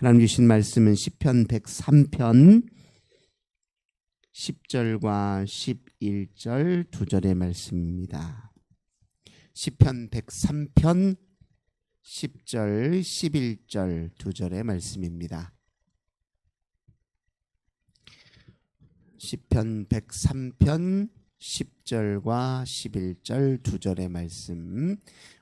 하나님 주신 말씀은 시편 103편 10절과 11절 두 절의 말씀입니다. 시편 103편 10절 11절 두 절의 말씀입니다. 시편 103편 10절과 11절 두 절의 말씀,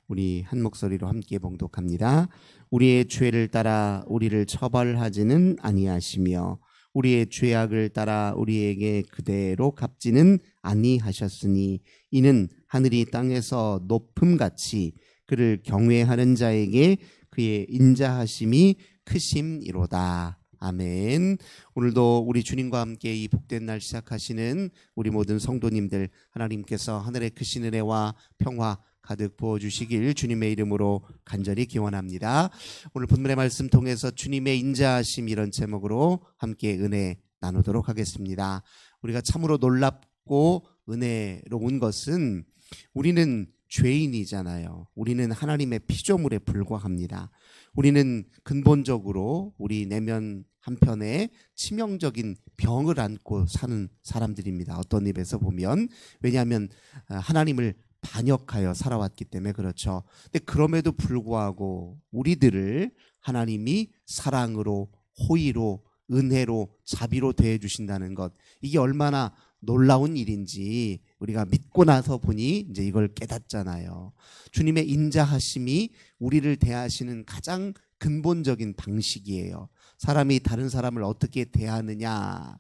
우리 한 목소리로 함께 봉독합니다. 우리의 죄를 따라 우리를 처벌하지는 아니하시며 우리의 죄악을 따라 우리에게 그대로 갚지는 아니하셨으니 이는 하늘이 땅에서 높음같이 그를 경외하는 자에게 그의 인자하심이 크심이로다. 아멘. 오늘도 우리 주님과 함께 이 복된 날 시작하시는 우리 모든 성도님들, 하나님께서 하늘의 크신 은혜와 평화 가득 부어주시길 주님의 이름으로 간절히 기원합니다. 오늘 본문의 말씀 통해서 주님의 인자하심, 이런 제목으로 함께 은혜 나누도록 하겠습니다. 우리가 참으로 놀랍고 은혜로운 것은 우리는 죄인이잖아요. 우리는 하나님의 피조물에 불과합니다. 우리는 근본적으로 우리 내면 한편에 치명적인 병을 안고 사는 사람들입니다. 어떤 입에서 보면. 왜냐하면 하나님을 반역하여 살아왔기 때문에 그렇죠. 근데 그럼에도 불구하고 우리들을 하나님이 사랑으로, 호의로, 은혜로, 자비로 대해 주신다는 것, 이게 얼마나 놀라운 일인지 우리가 믿고 나서 보니 이제 이걸 깨닫잖아요. 주님의 인자하심이 우리를 대하시는 가장 근본적인 방식이에요. 사람이 다른 사람을 어떻게 대하느냐,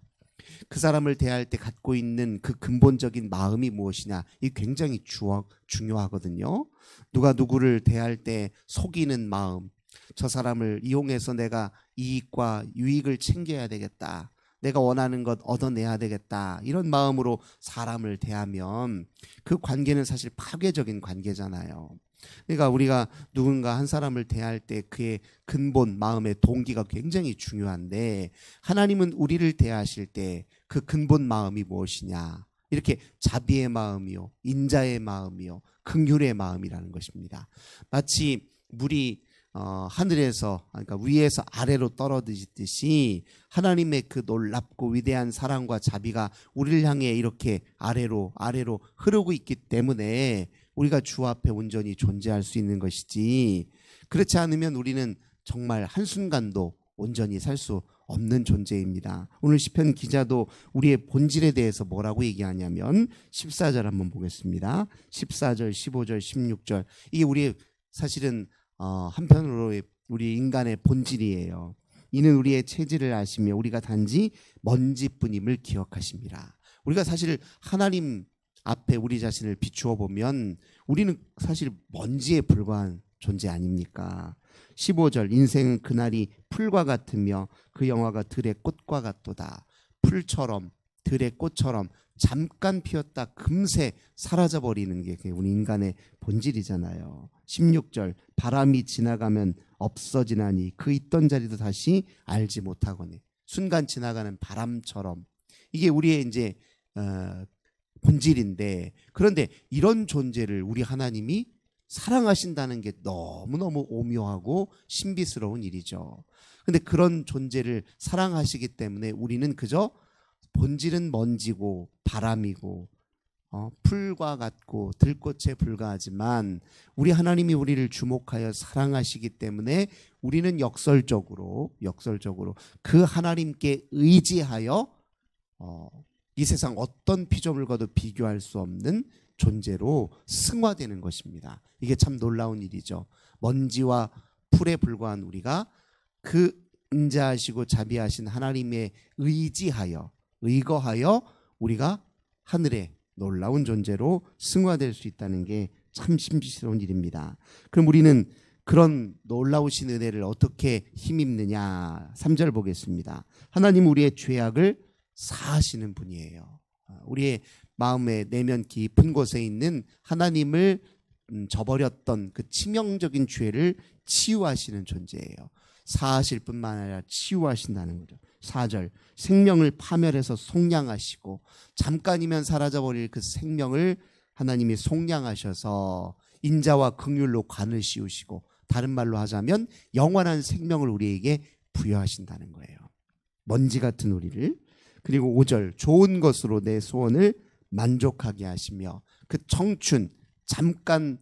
그 사람을 대할 때 갖고 있는 그 근본적인 마음이 무엇이냐, 이게 굉장히 중요하거든요. 누가 누구를 대할 때 속이는 마음, 저 사람을 이용해서 내가 이익과 유익을 챙겨야 되겠다, 내가 원하는 것 얻어내야 되겠다, 이런 마음으로 사람을 대하면 그 관계는 사실 파괴적인 관계잖아요. 그러니까 우리가 누군가 한 사람을 대할 때 그의 근본 마음의 동기가 굉장히 중요한데, 하나님은 우리를 대하실 때 그 근본 마음이 무엇이냐, 이렇게 자비의 마음이요, 인자의 마음이요, 긍휼의 마음이라는 것입니다. 마치 물이 하늘에서, 그러니까 위에서 아래로 떨어지듯이 하나님의 그 놀랍고 위대한 사랑과 자비가 우리를 향해 이렇게 아래로 흐르고 있기 때문에 우리가 주 앞에 온전히 존재할 수 있는 것이지, 그렇지 않으면 우리는 정말 한순간도 온전히 살 수 없는 존재입니다. 오늘 시편 기자도 우리의 본질에 대해서 뭐라고 얘기하냐면 14절 한번 보겠습니다. 14절, 15절, 16절, 이게 우리의 사실은 한편으로 우리 인간의 본질이에요. 이는 우리의 체질을 아시며 우리가 단지 먼지뿐임을 기억하십니다. 우리가 사실 하나님 앞에 우리 자신을 비추어 보면 우리는 사실 먼지에 불과한 존재 아닙니까? 15절, 인생은 그날이 풀과 같으며 그 영화가 들의 꽃과 같도다. 풀처럼, 들의 꽃처럼 잠깐 피었다 금세 사라져버리는 게 우리 인간의 본질이잖아요. 16절, 바람이 지나가면 없어지나니 그 있던 자리도 다시 알지 못하거니. 순간 지나가는 바람처럼, 이게 우리의 이제 본질인데, 그런데 이런 존재를 우리 하나님이 사랑하신다는 게 너무너무 오묘하고 신비스러운 일이죠. 근데 그런 존재를 사랑하시기 때문에 우리는 그저 본질은 먼지고 바람이고 풀과 같고 들꽃에 불과하지만, 우리 하나님이 우리를 주목하여 사랑하시기 때문에 우리는 역설적으로 그 하나님께 의지하여 이 세상 어떤 피조물과도 비교할 수 없는 존재로 승화되는 것입니다. 이게 참 놀라운 일이죠. 먼지와 풀에 불과한 우리가 그 인자하시고 자비하신 하나님의 의거하여 우리가 하늘의 놀라운 존재로 승화될 수 있다는 게 참 신비스러운 일입니다. 그럼 우리는 그런 놀라우신 은혜를 어떻게 힘입느냐? 3절 보겠습니다. 하나님 우리의 죄악을 사하시는 분이에요. 우리의 마음의 내면 깊은 곳에 있는 하나님을 저버렸던 그 치명적인 죄를 치유하시는 존재예요. 사하실 뿐만 아니라 치유하신다는 거죠. 4절, 생명을 파멸해서 속량하시고, 잠깐이면 사라져버릴 그 생명을 하나님이 속량하셔서 인자와 긍휼로 관을 씌우시고, 다른 말로 하자면 영원한 생명을 우리에게 부여하신다는 거예요. 먼지 같은 우리를. 그리고 5절 좋은 것으로 내 소원을 만족하게 하시며 그 청춘 잠깐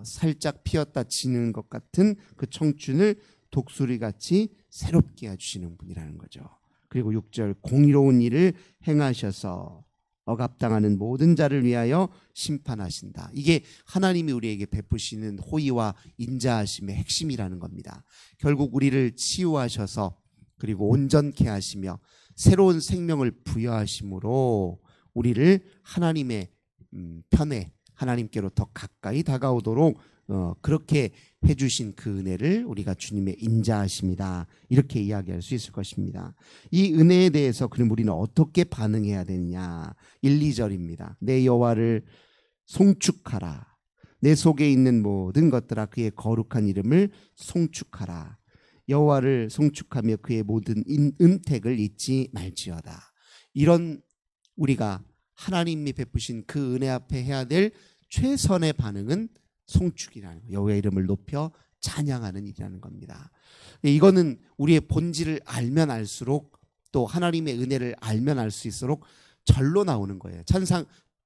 살짝 피었다 지는 것 같은 그 청춘을 독수리같이 새롭게 해주시는 분이라는 거죠. 그리고 6절 공의로운 일을 행하셔서 억압당하는 모든 자를 위하여 심판하신다. 이게 하나님이 우리에게 베푸시는 호의와 인자하심의 핵심이라는 겁니다. 결국 우리를 치유하셔서 그리고 온전케 하시며 새로운 생명을 부여하심으로 우리를 하나님의 편에 하나님께로 더 가까이 다가오도록 그렇게 해주신 그 은혜를 우리가 주님의 인자하심이다 이렇게 이야기할 수 있을 것입니다. 이 은혜에 대해서 그럼 우리는 어떻게 반응해야 되느냐. 1, 2절입니다. 내 여호와를 송축하라. 내 속에 있는 모든 것들아 그의 거룩한 이름을 송축하라. 여호와를 송축하며 그의 모든 은택을 잊지 말지어다. 이런 우리가 하나님이 베푸신 그 은혜 앞에 해야 될 최선의 반응은 송축이라는 거예요. 여호와의 이름을 높여 찬양하는 일이라는 겁니다. 이거는 우리의 본질을 알면 알수록 또 하나님의 은혜를 알면 알 수 있도록 절로 나오는 거예요.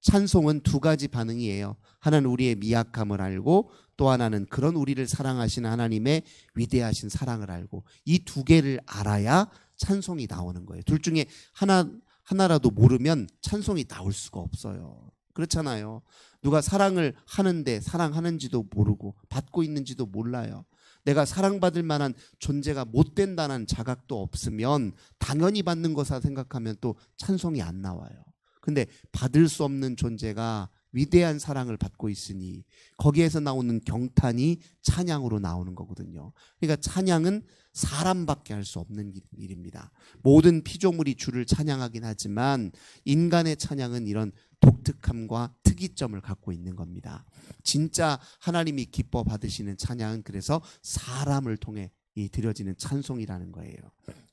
찬송은 두 가지 반응이에요. 하나는 우리의 미약함을 알고 또 하나는 그런 우리를 사랑하시는 하나님의 위대하신 사랑을 알고 이 두 개를 알아야 찬송이 나오는 거예요. 둘 중에 하나라도 모르면 찬송이 나올 수가 없어요. 그렇잖아요. 누가 사랑을 하는데 사랑하는지도 모르고 받고 있는지도 몰라요. 내가 사랑받을 만한 존재가 못 된다는 자각도 없으면 당연히 받는 것이라 생각하면 또 찬송이 안 나와요. 근데 받을 수 없는 존재가 위대한 사랑을 받고 있으니 거기에서 나오는 경탄이 찬양으로 나오는 거거든요. 그러니까 찬양은 사람밖에 할 수 없는 일입니다. 모든 피조물이 주를 찬양하긴 하지만 인간의 찬양은 이런 독특함과 특이점을 갖고 있는 겁니다. 진짜 하나님이 기뻐 받으시는 찬양은 그래서 사람을 통해 드려지는 찬송이라는 거예요.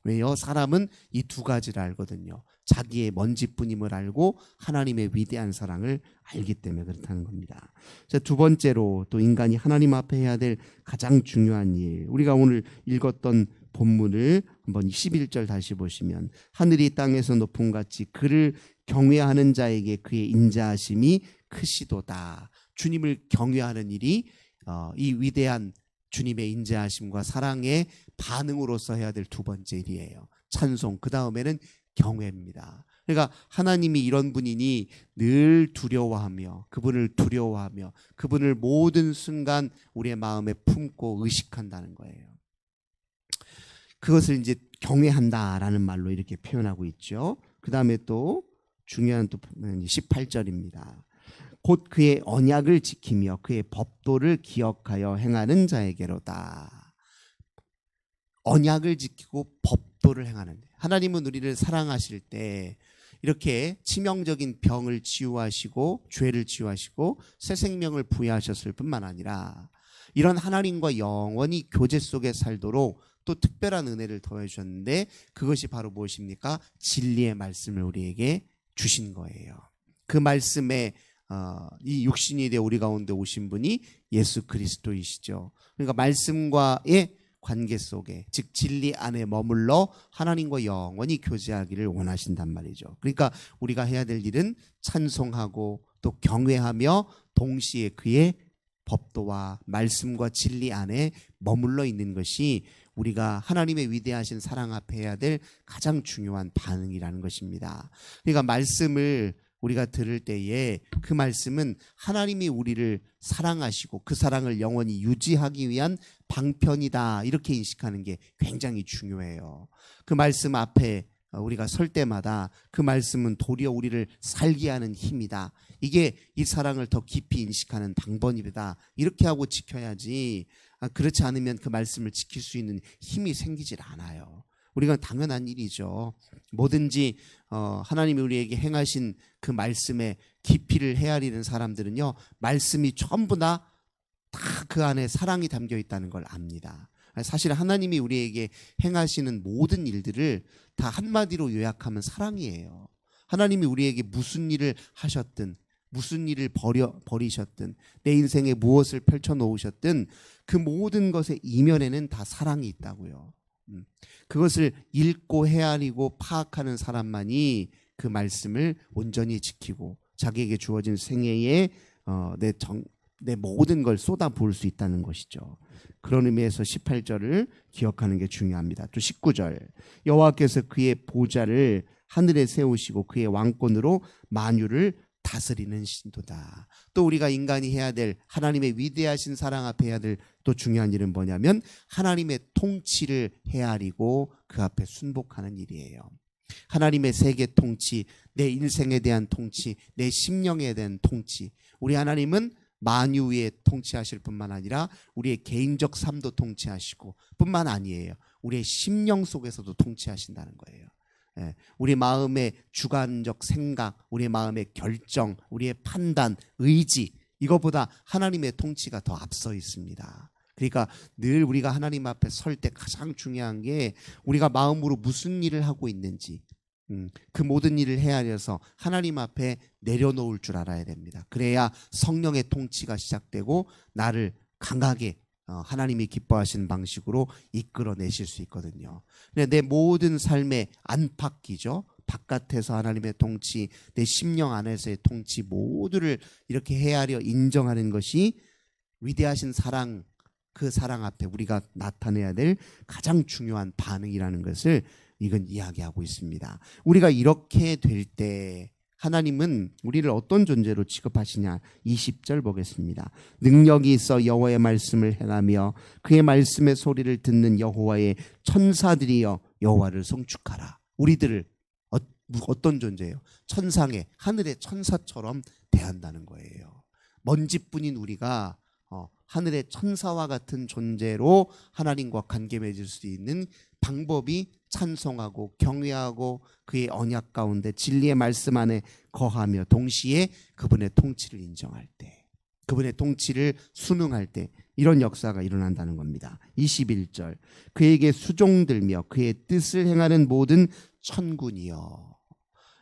왜요? 사람은 이 두 가지를 알거든요. 자기의 먼지뿐임을 알고 하나님의 위대한 사랑을 알기 때문에 그렇다는 겁니다. 자, 두 번째로 또 인간이 하나님 앞에 해야 될 가장 중요한 일. 우리가 오늘 읽었던 본문을 한번 11절 다시 보시면 하늘이 땅에서 높음 같이 그를 경외하는 자에게 그의 인자하심이 크시도다. 주님을 경외하는 일이 이 위대한 주님의 인자하심과 사랑의 반응으로서 해야 될 두 번째 일이에요. 찬송, 그 다음에는 경외입니다. 그러니까 하나님이 이런 분이니 늘 두려워하며 그분을 모든 순간 우리의 마음에 품고 의식한다는 거예요. 그것을 이제 경외한다라는 말로 이렇게 표현하고 있죠. 그 다음에 또 중요한 또 18절입니다. 곧 그의 언약을 지키며 그의 법도를 기억하여 행하는 자에게로다. 언약을 지키고 법도를 행하는, 하나님은 우리를 사랑하실 때 이렇게 치명적인 병을 치유하시고 죄를 치유하시고 새 생명을 부여하셨을 뿐만 아니라 이런 하나님과 영원히 교제 속에 살도록 또 특별한 은혜를 더해 주셨는데 그것이 바로 무엇입니까? 진리의 말씀을 우리에게 주신 거예요. 그 말씀에 이 육신이 되어 우리 가운데 오신 분이 예수 그리스도이시죠. 그러니까 말씀과의 관계 속에, 즉 진리 안에 머물러 하나님과 영원히 교제하기를 원하신단 말이죠. 그러니까 우리가 해야 될 일은 찬송하고 또 경외하며 동시에 그의 법도와 말씀과 진리 안에 머물러 있는 것이 우리가 하나님의 위대하신 사랑 앞에 해야 될 가장 중요한 반응이라는 것입니다. 그러니까 말씀을 우리가 들을 때에 그 말씀은 하나님이 우리를 사랑하시고 그 사랑을 영원히 유지하기 위한 방편이다, 이렇게 인식하는 게 굉장히 중요해요. 그 말씀 앞에 우리가 설 때마다 그 말씀은 도리어 우리를 살게 하는 힘이다, 이게 이 사랑을 더 깊이 인식하는 방법이다, 이렇게 하고 지켜야지 그렇지 않으면 그 말씀을 지킬 수 있는 힘이 생기질 않아요. 우리가 당연한 일이죠. 뭐든지 하나님이 우리에게 행하신 그 말씀에 깊이를 헤아리는 사람들은요, 말씀이 전부 다 그 안에 사랑이 담겨 있다는 걸 압니다. 사실 하나님이 우리에게 행하시는 모든 일들을 다 한마디로 요약하면 사랑이에요. 하나님이 우리에게 무슨 일을 하셨든 무슨 일을 버리셨든 내 인생에 무엇을 펼쳐놓으셨든 그 모든 것의 이면에는 다 사랑이 있다고요. 그것을 읽고 헤아리고 파악하는 사람만이 그 말씀을 온전히 지키고 자기에게 주어진 생애에 내 모든 걸 쏟아부을 수 있다는 것이죠. 그런 의미에서 18절을 기억하는 게 중요합니다. 또 19절, 여호와께서 그의 보좌를 하늘에 세우시고 그의 왕권으로 만유를 다스리는 신도다. 또 우리가 인간이 해야 될, 하나님의 위대하신 사랑 앞에 해야 될 또 중요한 일은 뭐냐면 하나님의 통치를 헤아리고 그 앞에 순복하는 일이에요. 하나님의 세계 통치, 내 인생에 대한 통치, 내 심령에 대한 통치. 우리 하나님은 만유 위에 통치하실 뿐만 아니라 우리의 개인적 삶도 통치하시고 뿐만 아니에요. 우리의 심령 속에서도 통치하신다는 거예요. 우리 마음의 주관적 생각, 우리의 마음의 결정, 우리의 판단, 의지, 이것보다 하나님의 통치가 더 앞서 있습니다. 그러니까 늘 우리가 하나님 앞에 설 때 가장 중요한 게 우리가 마음으로 무슨 일을 하고 있는지, 그 모든 일을 헤아려서 하나님 앞에 내려놓을 줄 알아야 됩니다. 그래야 성령의 통치가 시작되고 나를 강하게 하나님이 기뻐하시는 방식으로 이끌어내실 수 있거든요. 내 모든 삶의 안팎이죠. 바깥에서 하나님의 통치, 내 심령 안에서의 통치 모두를 이렇게 헤아려 인정하는 것이 위대하신 사랑, 그 사랑 앞에 우리가 나타내야 될 가장 중요한 반응이라는 것을 이건 이야기하고 있습니다. 우리가 이렇게 될 때 하나님은 우리를 어떤 존재로 취급하시냐. 20절 보겠습니다. 능력이 있어 여호와의 말씀을 행하며 그의 말씀의 소리를 듣는 여호와의 천사들이여 여호와를 송축하라. 우리들을 어떤 존재예요? 천상의 하늘의 천사처럼 대한다는 거예요. 먼지뿐인 우리가 하늘의 천사와 같은 존재로 하나님과 관계 맺을 수 있는 방법이 찬송하고 경외하고 그의 언약 가운데 진리의 말씀 안에 거하며 동시에 그분의 통치를 인정할 때, 그분의 통치를 순응할 때 이런 역사가 일어난다는 겁니다. 21절, 그에게 수종들며 그의 뜻을 행하는 모든 천군이여.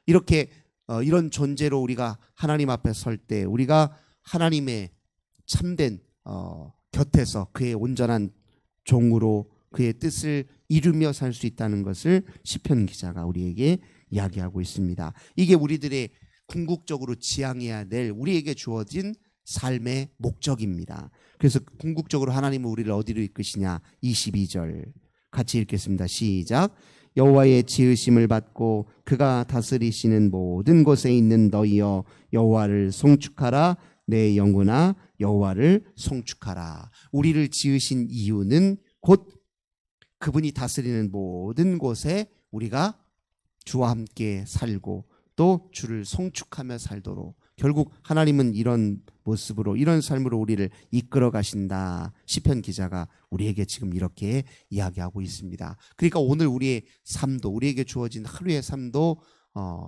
이렇게 이런 존재로 우리가 하나님 앞에 설 때 우리가 하나님의 참된 곁에서 그의 온전한 종으로 그의 뜻을 이루며 살 수 있다는 것을 시편 기자가 우리에게 이야기하고 있습니다. 이게 우리들의 궁극적으로 지향해야 될 우리에게 주어진 삶의 목적입니다. 그래서 궁극적으로 하나님은 우리를 어디로 이끄시냐. 22절 같이 읽겠습니다. 시작. 여호와의 지으심을 받고 그가 다스리시는 모든 곳에 있는 너희여 여호와를 송축하라. 내 영혼아 여호와를 송축하라. 우리를 지으신 이유는 곧 그분이 다스리는 모든 곳에 우리가 주와 함께 살고 또 주를 송축하며 살도록, 결국 하나님은 이런 모습으로 이런 삶으로 우리를 이끌어 가신다. 시편 기자가 우리에게 지금 이렇게 이야기하고 있습니다. 그러니까 오늘 우리의 삶도, 우리에게 주어진 하루의 삶도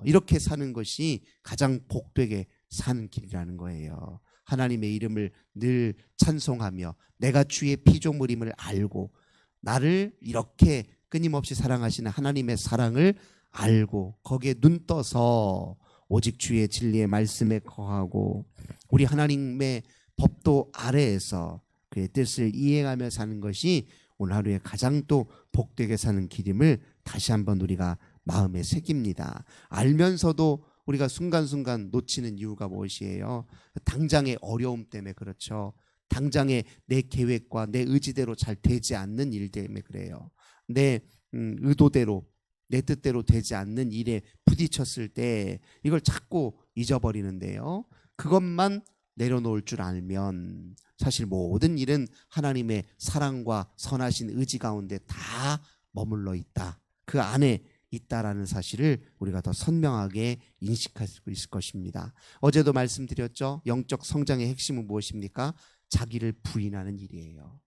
이렇게 사는 것이 가장 복되게 사는 길이라는 거예요. 하나님의 이름을 늘 찬송하며 내가 주의 피조물임을 알고 나를 이렇게 끊임없이 사랑하시는 하나님의 사랑을 알고 거기에 눈 떠서 오직 주의 진리의 말씀에 거하고 우리 하나님의 법도 아래에서 그의 뜻을 이행하며 사는 것이 오늘 하루에 가장 또 복되게 사는 길임을 다시 한번 우리가 마음에 새깁니다. 알면서도 우리가 순간순간 놓치는 이유가 무엇이에요? 당장의 어려움 때문에 그렇죠. 당장의 내 계획과 내 의지대로 잘 되지 않는 일 때문에 그래요. 내 의도대로 내 뜻대로 되지 않는 일에 부딪혔을 때 이걸 자꾸 잊어버리는데요. 그것만 내려놓을 줄 알면 사실 모든 일은 하나님의 사랑과 선하신 의지 가운데 다 머물러 있다. 그 안에 있다라는 사실을 우리가 더 선명하게 인식할 수 있을 것입니다. 어제도 말씀드렸죠. 영적 성장의 핵심은 무엇입니까? 자기를 부인하는 일이에요.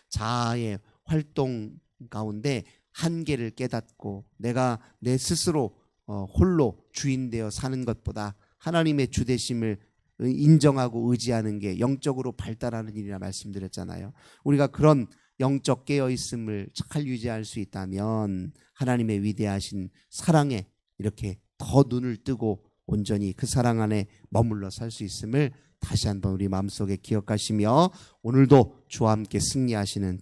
자아의 활동 가운데 한계를 깨닫고 내가 내 스스로 홀로 주인되어 사는 것보다 하나님의 주되심을 인정하고 의지하는 게 영적으로 발달하는 일이라 말씀드렸잖아요. 우리가 그런 영적 깨어있음을 잘 유지할 수 있다면 하나님의 위대하신 사랑에 이렇게 더 눈을 뜨고 온전히 그 사랑 안에 머물러 살 수 있음을 다시 한번 우리 마음속에 기억하시며 오늘도 주와 함께 승리하시는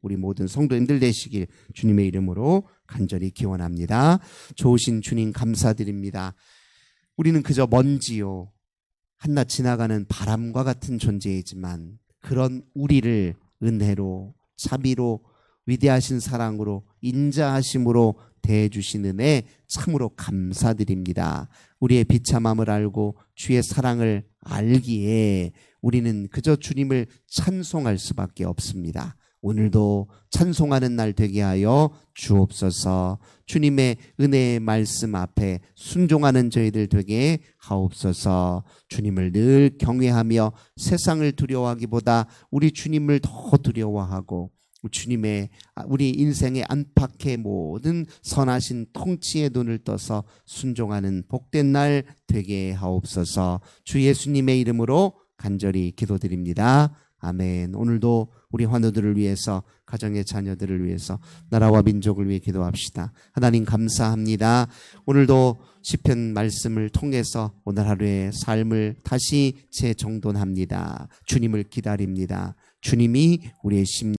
우리 모든 성도님들 되시길 주님의 이름으로 간절히 기원합니다. 좋으신 주님 감사드립니다. 우리는 그저 먼지요, 한낱 지나가는 바람과 같은 존재이지만 그런 우리를 은혜로, 자비로, 위대하신 사랑으로, 인자하심으로 대해주신 은혜 참으로 감사드립니다. 우리의 비참함을 알고 주의 사랑을 알기에 우리는 그저 주님을 찬송할 수밖에 없습니다. 오늘도 찬송하는 날 되게 하여 주옵소서. 주님의 은혜의 말씀 앞에 순종하는 저희들 되게 하옵소서. 주님을 늘 경외하며 세상을 두려워하기보다 우리 주님을 더 두려워하고 주님의 우리 인생의 안팎의 모든 선하신 통치의 눈을 떠서 순종하는 복된 날 되게 하옵소서. 주 예수님의 이름으로 간절히 기도드립니다. 아멘. 오늘도 우리 환우들을 위해서, 가정의 자녀들을 위해서, 나라와 민족을 위해 기도합시다. 하나님 감사합니다. 오늘도 시편 말씀을 통해서 오늘 하루의 삶을 다시 재정돈합니다. 주님을 기다립니다. 주님이 우리의 심령